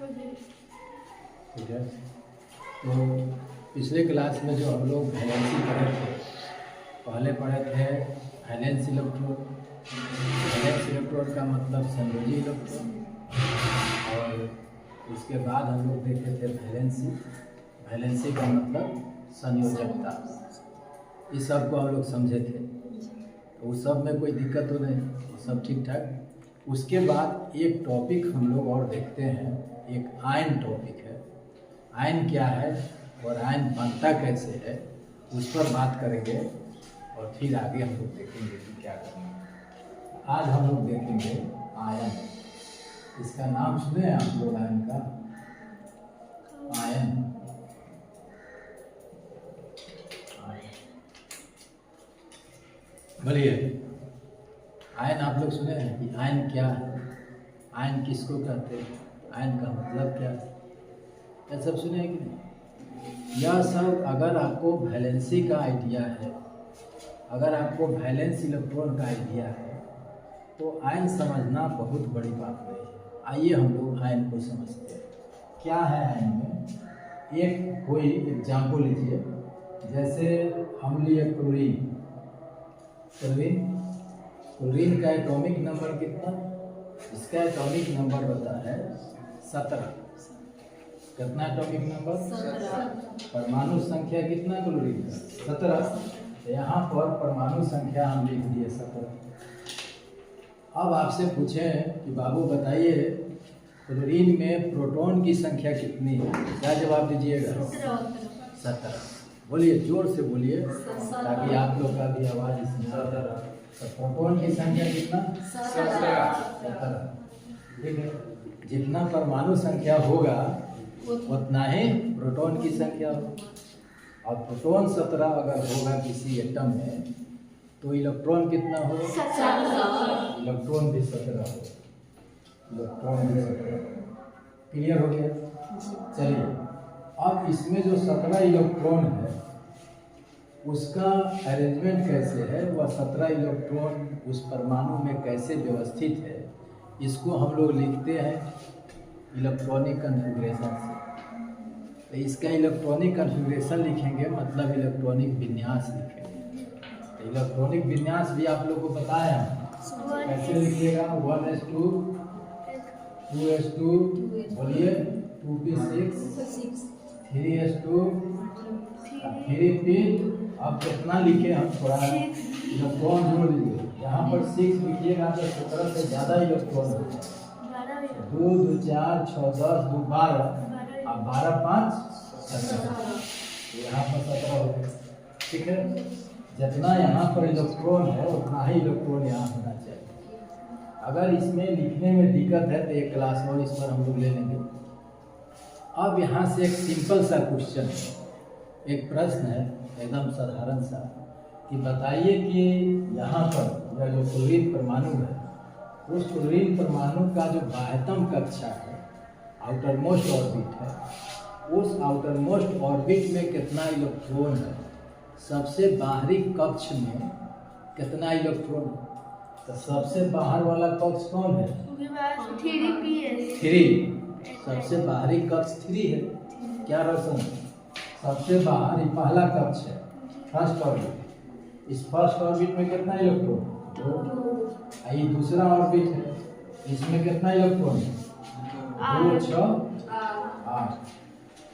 ठीक है। तो पिछले क्लास में जो हम लोग वैलेंसी पढ़े थे, पहले पढ़े थे वैलेंस इलेक्ट्रोड। वैलेंस इलेक्ट्रोड का मतलब संयोजी इलेक्ट्रोड, और उसके बाद हम लोग देखे थे वैलेंसी। वैलेंसी का मतलब संयोजकता। इस सब को हम लोग समझे थे, तो उस सब में कोई दिक्कत तो नहीं, वो सब ठीक ठाक। उसके बाद एक टॉपिक हम लोग और देखते हैं, एक आयन टॉपिक है। आयन क्या है और आयन बनता कैसे है, उस पर बात करेंगे, और फिर आगे हम लोग देखेंगे कि क्या करना है। आज हम लोग देखेंगे आयन। इसका नाम सुने हैं आप लोग आयन का? आयन, बोलिए। आयन आप लोग सुने हैं कि आयन क्या है, आयन किसको कहते हैं, आयन का मतलब क्या है, यह सब सुने हैं कि नहीं? यह सब अगर आपको वैलेंसी का आइडिया है, अगर आपको वैलेंस इलेक्ट्रॉन का आइडिया है, तो आयन समझना बहुत बड़ी बात नहीं है। आइए हम लोग आयन को समझते हैं। क्या है आयन में? एक कोई एग्जाम्पल लीजिए, जैसे हम लिए क्लोरीन। क्लोरीन का एटॉमिक नंबर कितना? इसका एटॉमिक नंबर होता है 17। कितना एटॉमिक नंबर? 17। परमाणु संख्या कितना क्लोरीन का? 17। यहाँ पर परमाणु संख्या हम लिख दिए 17। अब आपसे पूछें कि बाबू बताइए क्लोरीन में प्रोटॉन की संख्या कितनी है, क्या जवाब दीजिएगा? 17। बोलिए, जोर से बोलिए ताकि आप लोग का भी आवाज इसमें। तो प्रोटॉन की संख्या कितना? 17। ठीक है। जितना परमाणु संख्या होगा उतना ही प्रोटॉन की संख्या होगा। और प्रोटॉन 17 अगर होगा किसी एटम में, तो इलेक्ट्रॉन कितना होगा? 17। इलेक्ट्रॉन भी 17 होगा। इलेक्ट्रॉन भी 17। क्लियर हो गया? चलिए, अब इसमें जो 17 इलेक्ट्रॉन है उसका अरेंजमेंट कैसे है, वह 17 इलेक्ट्रॉन उस परमाणु में कैसे व्यवस्थित है, इसको हम लोग लिखते हैं इलेक्ट्रॉनिक कन्फिग्रेशन से। तो इसका इलेक्ट्रॉनिक कन्फिग्रेशन लिखेंगे मतलब इलेक्ट्रॉनिक विन्यास लिखेंगे। तो इलेक्ट्रॉनिक विन्यास भी आप लोग को पता है, कैसे लिखिएगा? 1s2 2s2, बोलिए 2p6 3s2 3p। अब कितना लिखे हम, थोड़ा इलेक्ट्रॉन जोड़ लीजिए। यहाँ पर 6 लिखिएगा तो 17 से ज़्यादा इलेक्ट्रॉन होगा। 2 2 4 6 10 2 12, अब 12 5 17। यहाँ पर 17 हो गया। ठीक है। जितना यहाँ पर इलेक्ट्रॉन है उतना ही इलेक्ट्रॉन यहाँ होना चाहिए। अगर इसमें लिखने में दिक्कत है तो एक क्लास और इस पर हम लोग ले लेंगे। अब यहाँ से एक सिंपल सा क्वेश्चन है, एक प्रश्न है एकदम साधारण सा, कि बताइए कि यहाँ पर यह जो क्लोरीन परमाणु है, उस क्लोरीन परमाणु का जो बाह्यतम कक्षा है, आउटर मोस्ट ऑर्बिट है, उस आउटर मोस्ट ऑर्बिट में कितना इलेक्ट्रॉन है? सबसे बाहरी कक्ष में कितना इलेक्ट्रॉन है? तो सबसे बाहर वाला कक्ष कौन है? 3। सबसे बाहरी कक्ष 3 है। क्या रोशन? सबसे बाहरी पहला कक्ष है, फर्स्ट ऑर्बिट। इस फर्स्ट ऑर्बिट में कितना इलेक्ट्रॉन? 2। ये दूसरा ऑर्बिट है, इसमें कितना इलेक्ट्रॉन है? 2 6 8।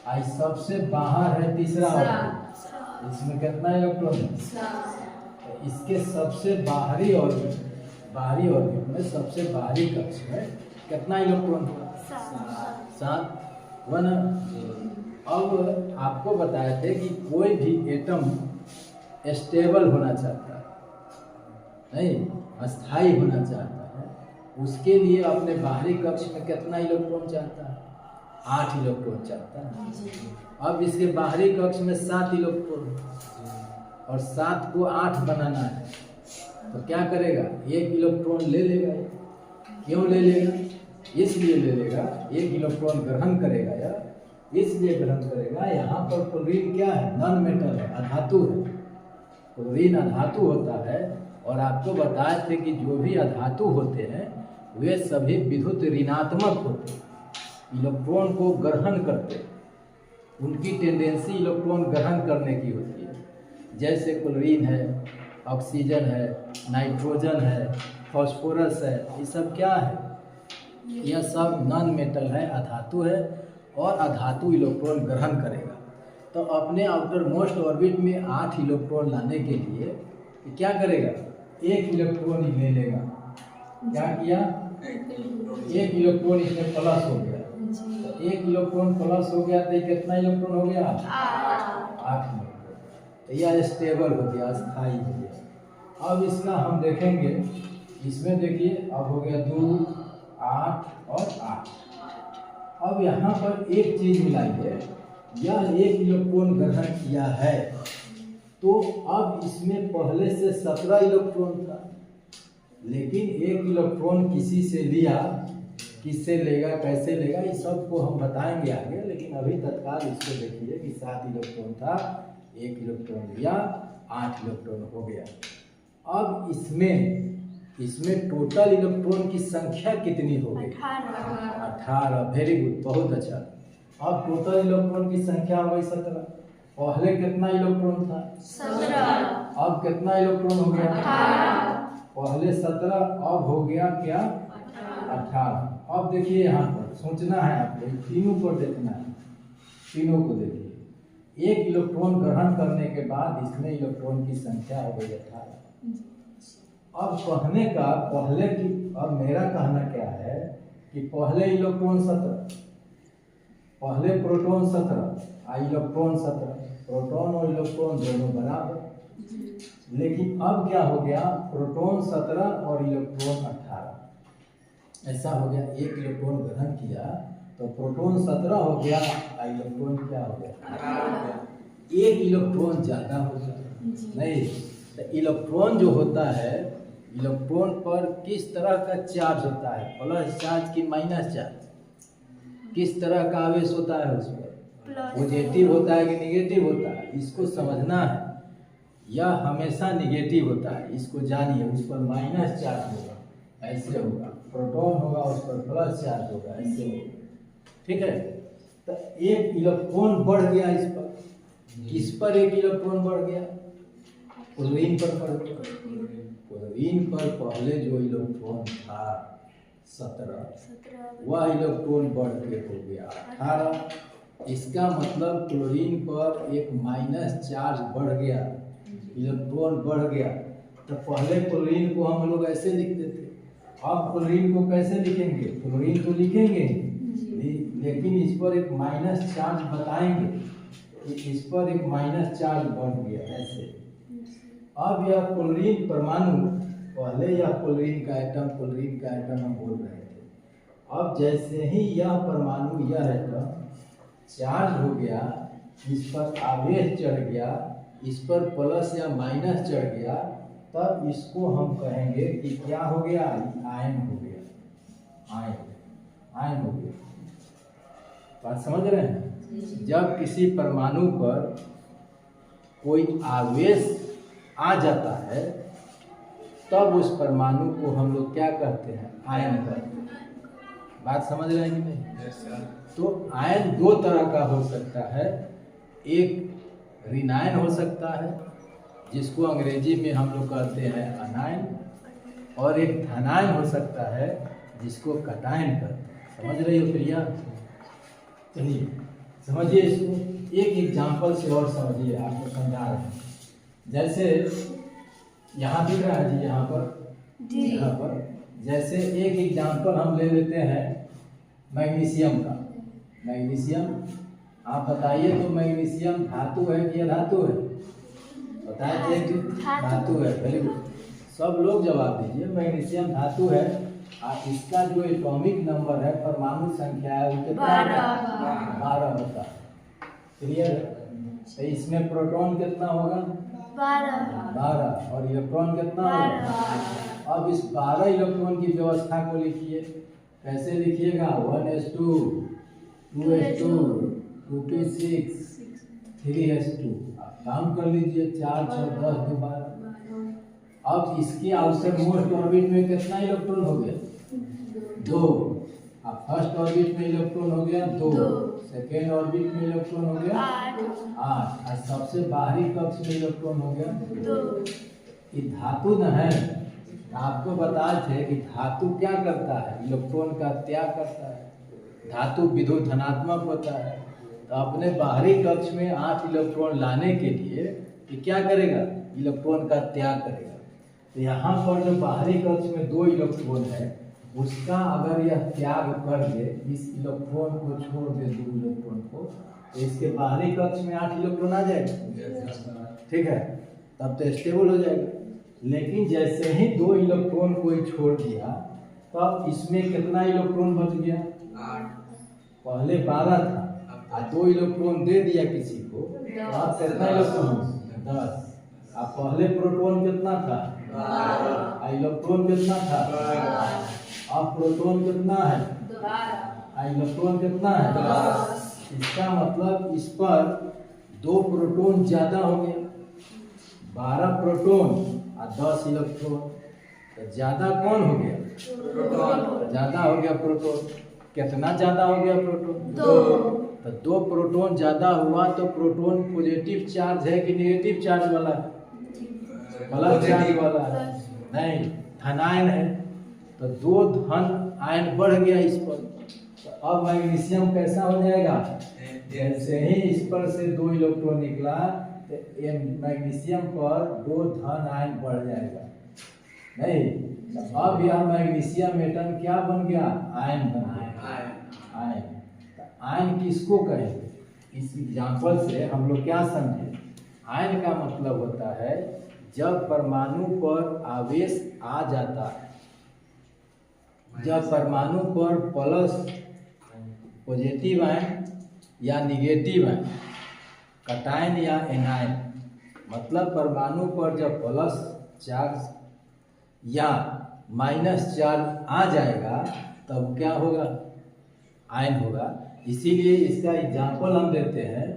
आई सबसे बाहर है तीसरा ऑर्बिट, इसमें कितना इलेक्ट्रॉन है? 7। इसके सबसे बाहरी ऑर्बिट में सबसे बाहरी कक्ष में कितना इलेक्ट्रॉन होगा? 7। 1। अब आपको बताए थे कि कोई भी एटम स्टेबल होना चाहता है, नहीं, अस्थाई होना चाहता है, उसके लिए अपने बाहरी कक्ष में कितना इलेक्ट्रॉन चाहता है? 8 इलेक्ट्रॉन चाहता है। अब इसके बाहरी कक्ष में 7 इलेक्ट्रॉन और 7 को 8 बनाना है, तो क्या करेगा? 1 इलेक्ट्रॉन ले लेगा। क्यों ले लेगा? इसलिए ले लेगा, 1 इलेक्ट्रॉन ग्रहण करेगा, या इसलिए ग्रहण करेगा, यहाँ पर क्लोरीन क्या है? नॉन मेटल है, अधातु है। क्लोरीन अधातु होता है, और आपको बताए थे कि जो भी अधातु होते हैं वे सभी विद्युत ऋणात्मक होते हैं। इलेक्ट्रॉन को ग्रहण करते, उनकी टेंडेंसी इलेक्ट्रॉन ग्रहण करने की होती है। जैसे क्लोरीन है, ऑक्सीजन है, नाइट्रोजन है, फास्फोरस है, ये सब क्या है? यह सब नॉन मेटल है, अधातु है, और अधातु इलेक्ट्रॉन ग्रहण करेगा। तो अपने आउटर मोस्ट ऑर्बिट में 8 इलेक्ट्रॉन लाने के लिए क्या करेगा? 1 इलेक्ट्रॉन ही ले लेगा। क्या किया? 1 इलेक्ट्रॉन इसमें प्लस हो गया। तो 1 इलेक्ट्रॉन प्लस हो गया तो कितना इलेक्ट्रॉन हो गया? 8 इलेक्ट्रॉन। तो यह स्टेबल हो गया, स्थायी हो गया। अब इसका हम देखेंगे, इसमें देखिए अब हो गया 2, 8 और 8। अब यहाँ पर एक चीज मिलाइए, यह 1 इलेक्ट्रॉन ग्रहण किया है, तो अब इसमें पहले से 17 इलेक्ट्रॉन था, लेकिन 1 इलेक्ट्रॉन किसी से लिया, किससे लेगा, कैसे लेगा, ये सब को हम बताएंगे आगे। लेकिन अभी तत्काल इसको देखिए कि 7 इलेक्ट्रॉन था, 1 इलेक्ट्रॉन लिया, 8 इलेक्ट्रॉन हो गया। अब इसमें टोटल इलेक्ट्रॉन की संख्या कितनी हो गई? 18। वेरी गुड, बहुत अच्छा। अब टोटल इलेक्ट्रॉन की संख्या हो गई 17। पहले कितना इलेक्ट्रॉन था? 17। अब कितना इलेक्ट्रॉन हो गया? 18। पहले 17, अब हो गया क्या? 18। अब देखिए यहाँ पर सोचना है आपको, तीनों पर देखना है, तीनों को देखिए। 1 इलेक्ट्रॉन ग्रहण करने के बाद इसमें इलेक्ट्रॉन की संख्या हो गई 18। अब कहने का पहले की, अब मेरा कहना क्या है कि पहले इलेक्ट्रॉन 17, पहले प्रोटॉन 17 और इलेक्ट्रॉन 17, प्रोटॉन और इलेक्ट्रॉन दोनों बराबर। लेकिन अब क्या हो गया? प्रोटॉन 17 और इलेक्ट्रॉन 18। ऐसा हो गया, 1 इलेक्ट्रॉन ग्रहण किया तो प्रोटॉन 17 हो गया और इलेक्ट्रॉन क्या हो गया? 1 इलेक्ट्रॉन ज़्यादा हो गया। नहीं, तो इलेक्ट्रॉन जो होता है, इलेक्ट्रॉन पर किस तरह का चार्ज होता है? प्लस चार्ज की माइनस चार्ज? किस तरह का आवेश होता है उस पर? पॉजिटिव होता है कि निगेटिव होता है? इसको समझना है। यह हमेशा निगेटिव होता है, इसको जानिए। उस पर माइनस चार्ज होगा, ऐसे होगा। प्रोटॉन होगा, उस पर प्लस चार्ज होगा, ऐसे होगा। ठीक है, तो 1 इलेक्ट्रॉन बढ़ गया इस पर। किस पर 1 इलेक्ट्रॉन बढ़ गया? क्लोरीन पर बढ़ गया। क्लोरीन पर पहले जो इलेक्ट्रॉन था 17, वह इलेक्ट्रॉन बढ़ के हो गया 18। इसका मतलब क्लोरीन पर एक माइनस चार्ज बढ़ गया, इलेक्ट्रॉन बढ़ गया। तो पहले क्लोरीन को हम लोग ऐसे लिखते थे, अब क्लोरीन को कैसे लिखेंगे? क्लोरीन तो लिखेंगे, लेकिन इस पर एक माइनस चार्ज बताएंगे कि इस पर एक माइनस चार्ज बढ़ गया, ऐसे। अब यह क्लोरीन परमाणु, पहले यह क्लोरीन का एटम हम बोल रहे थे। अब जैसे ही यह परमाणु, यह एटम चार्ज हो गया, इस पर आवेश चढ़ गया, इस पर प्लस या माइनस चढ़ गया, तब इसको हम कहेंगे कि क्या हो गया? आयन हो गया। आयन हो गया। बात समझ रहे हैं? जब किसी परमाणु पर कोई आवेश आ जाता है, तब उस परमाणु को हम लोग क्या कहते हैं? आयन कहते हैं। बात समझ रहे हैं कि नहीं? तो आयन 2 तरह का हो सकता है। एक ऋणायन हो सकता है, जिसको अंग्रेजी में हम लोग कहते हैं अनायन, और एक धनायन हो सकता है, जिसको कटायन कहते हैं। समझ रही हो प्रिया? चलिए समझिए इसको, एक एग्जाम्पल से और समझिए, आपको समझा रहे हैं। जैसे यहाँ दिख रहा है जी, यहाँ पर जैसे एक एग्जाम्पल हम ले लेते हैं मैग्नीशियम का। मैग्नीशियम, आप बताइए तो मैग्नीशियम धातु है कि अधातु है? बताइए कि धातु है। वेरी गुड, सब लोग जवाब दीजिए। मैग्नीशियम धातु है, और इसका जो एटॉमिक नंबर है, परमाणु संख्या है, वो कितना? 12 होता है। क्लियर? तो इसमें प्रोटॉन कितना होगा? 12। और इलेक्ट्रॉन कितना होगा? अब इस 12 इलेक्ट्रॉन की व्यवस्था को लिखिए। कैसे लिखिएगा? 1s2, 2s2, 2p6, 3s2। काम कर लीजिए, 4, 6, 10, 2, 12। अब इसके आउटसाइड मोस्ट ऑर्बिट में कितना इलेक्ट्रॉन हो गया? 2। अब फर्स्ट ऑर्बिट में इलेक्ट्रॉन हो गया 2, सेकेंड ऑर्बिट में इलेक्ट्रॉन हो गया 8 और सबसे बाहरी कक्ष में इलेक्ट्रॉन हो गया 2। ये धातु न है, आपको बताए थे कि धातु क्या करता है, इलेक्ट्रॉन का त्याग करता है। धातु विद्युत धनात्मक होता है, तो अपने बाहरी कक्ष में 8 इलेक्ट्रॉन लाने के लिए ये क्या करेगा, इलेक्ट्रॉन का त्याग करेगा। तो यहाँ पर जो बाहरी कक्ष में 2 इलेक्ट्रॉन है, उसका अगर यह त्याग कर दे, इस इलेक्ट्रॉन को छोड़ दे 2 इलेक्ट्रॉन को, तो इसके बाहरी कक्ष में 8 इलेक्ट्रॉन आ जाएगा, ठीक है, तब तो स्टेबल हो जाएगा। लेकिन जैसे ही 2 इलेक्ट्रॉन कोई छोड़ दिया, तब इसमें कितना इलेक्ट्रॉन बच गया, 8। पहले 12 था और 2 इलेक्ट्रॉन दे दिया किसी को, अब कितना इलेक्ट्रॉन, 10। अब पहले प्रोटॉन कितना था, 12, इलेक्ट्रॉन कितना था, 12। अब प्रोटॉन कितना है, 12, इलेक्ट्रॉन कितना है, 10। इसका मतलब इस पर 2 प्रोटॉन ज्यादा हो गया, 12 प्रोटॉन और 10 इलेक्ट्रॉन, तो ज्यादा कौन हो गया, प्रोटॉन, ज्यादा हो गया प्रोटॉन। कितना ज्यादा हो गया प्रोटॉन, 2। तो 2 प्रोटॉन ज्यादा हुआ, तो प्रोटॉन पॉजिटिव चार्ज है कि नेगेटिव चार्ज वाला है, प्लस चार्ज वाला है, नहीं, धनायन है, तो 2 धन आयन बढ़ गया इस पर। तो अब मैग्नीशियम कैसा हो जाएगा, जैसे ही इस पर से 2 इलेक्ट्रॉन निकला, तो मैग्नीशियम पर 2 धन आयन बढ़ जाएगा, नहीं, तो अब यह मैग्नीशियम एटम क्या बन गया, आयन बन गया, आयन। तो आयन किसको कहेंगे, इस एग्जाम्पल से हम लोग क्या समझे, आयन का मतलब होता है जब परमाणु पर आवेश आ जाता है, जब परमाणु पर प्लस पॉजिटिव आयन या निगेटिव आयन, कटायन या एनायन, मतलब परमाणु पर जब प्लस चार्ज या माइनस चार्ज आ जाएगा, तब क्या होगा, आयन होगा। इसीलिए इसका एग्जाम्पल हम देते हैं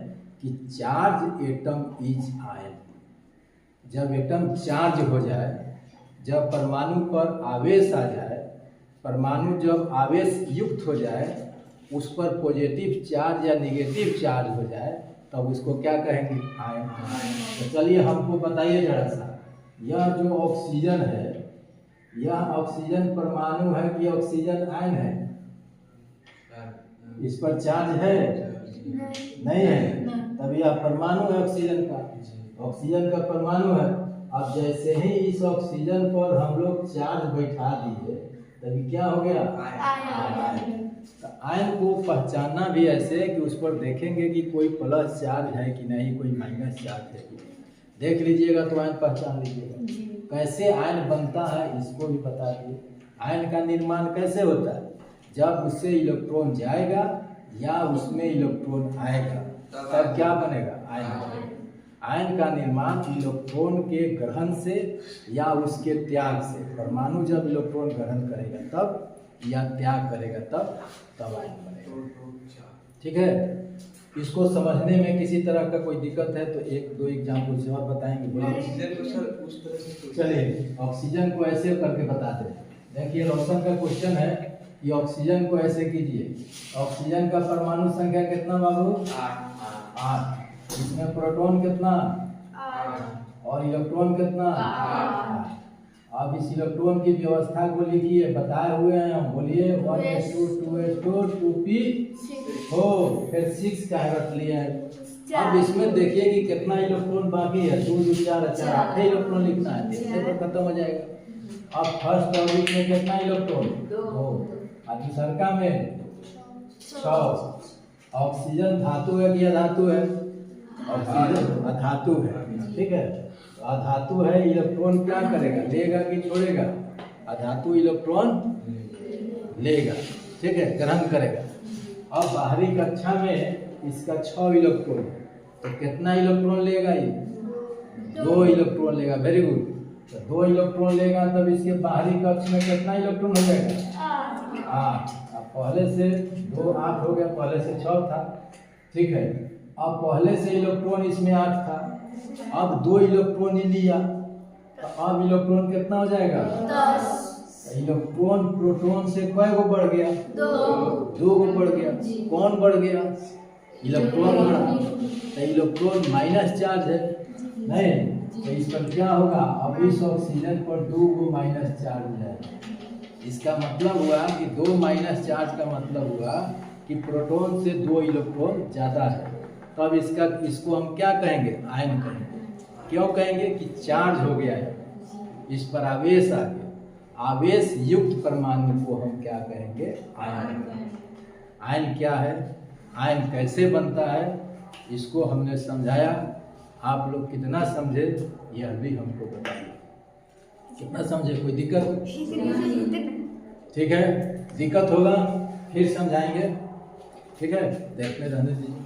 कि चार्ज एटम इज आयन। जब एटम चार्ज हो जाए, जब परमाणु पर आवेश आ जाए, परमाणु जब आवेश युक्त हो जाए, उस पर पॉजिटिव चार्ज या निगेटिव चार्ज हो जाए, तब उसको क्या कहेंगे, आयन। तो चलिए हमको बताइए जरा सा, यह जो ऑक्सीजन है, यह ऑक्सीजन परमाणु है कि ऑक्सीजन आयन है, इस पर चार्ज है, नहीं है, तब यह परमाणु है ऑक्सीजन का, ऑक्सीजन का परमाणु है। अब जैसे ही इस ऑक्सीजन पर हम लोग चार्ज बैठा दिए, तभी क्या हो गया, आयन। तो आयन को पहचानना भी ऐसे कि उस पर देखेंगे कि कोई प्लस चार्ज है कि नहीं, कोई माइनस चार्ज है कि नहीं, देख लीजिएगा तो आयन पहचान लीजिएगा। कैसे आयन बनता है इसको भी बता दिए। आयन का निर्माण कैसे होता है, जब उससे इलेक्ट्रॉन जाएगा या उसमें इलेक्ट्रॉन आएगा, तब क्या बनेगा, आयन बनेगा। आयन का निर्माण इलेक्ट्रॉन के ग्रहण से या उसके त्याग से, परमाणु जब इलेक्ट्रॉन ग्रहण करेगा तब, या त्याग करेगा तब आयन बनेगा, ठीक है। इसको समझने में किसी तरह का कोई दिक्कत है तो 1-2 एग्जाम्पल से और बताएंगे, बोलिए। चलिए ऑक्सीजन को ऐसे करके बताते हैं। देखिए रोशन का क्वेश्चन है कि ऑक्सीजन को ऐसे कीजिए, ऑक्सीजन का परमाणु संख्या कितना बाबू, 8। इसमें प्रोटॉन कितना, 8, और इलेक्ट्रॉन कितना, 8। अब इस इलेक्ट्रॉन की व्यवस्था को लिखिए, बताए हुए हैं हम, बोलिए 1s2 2s2 2p4, फिर 6 का रख लिए हैं। अब इसमें देखिए कि कितना इलेक्ट्रॉन बाकी है, 2 2 4 4, 8 इलेक्ट्रॉन लिखना है, इससे तो खत्म हो जाएगा। अब फर्स्ट ऑर्बिट में कितना इलेक्ट्रॉन, 2, और दूसरा में 6। ऑक्सीजन धातु है कि अधातु है, ऑक्सीजन अधातु है, ठीक है। तो अधातु है, इलेक्ट्रॉन क्या करेगा, लेगा कि छोड़ेगा, अधातु इलेक्ट्रॉन लेगा, ठीक है, ग्रहण करेगा। अब बाहरी कक्षा में इसका 6 इलेक्ट्रॉन, तो कितना इलेक्ट्रॉन लेगा ये, 2 इलेक्ट्रॉन लेगा, वेरी गुड। तो 2 इलेक्ट्रॉन लेगा, तब इसके बाहरी कक्ष में कितना इलेक्ट्रॉन हो जाएगा, 8। अब पहले से 2 8 हो गया, पहले से 6 था, ठीक है। अब पहले से इलेक्ट्रॉन इसमें 8 था, अब 2 इलेक्ट्रॉन ही लिया, तो अब इलेक्ट्रॉन कितना हो जाएगा, 10। इलेक्ट्रॉन प्रोटॉन से कय गो बढ़ गया? 2 गो बढ़ गया। कौन बढ़ गया? इलेक्ट्रॉन बढ़ा। तो इलेक्ट्रॉन माइनस चार्ज है नहीं, तो इस पर क्या होगा? अब इस ऑक्सीजन पर 2 गो माइनस चार्ज है। इसका मतलब हुआ कि 2 माइनस चार्ज का मतलब हुआ कि प्रोटॉन से 2 इलेक्ट्रॉन ज़्यादा है। तो अब इसको हम क्या कहेंगे? आयन कहेंगे। क्यों कहेंगे? कि चार्ज हो गया है, इस पर आवेश आ गया। आवेश युक्त परमाणु को हम क्या कहेंगे? आयन। आयन क्या है? आयन कैसे बनता है इसको हमने समझाया। आप लोग कितना समझे यह भी हमको बताइए। कितना समझे? कोई दिक्कत? ठीक है, दिक्कत होगा फिर समझाएंगे। ठीक है, देखने रहने दीजिए।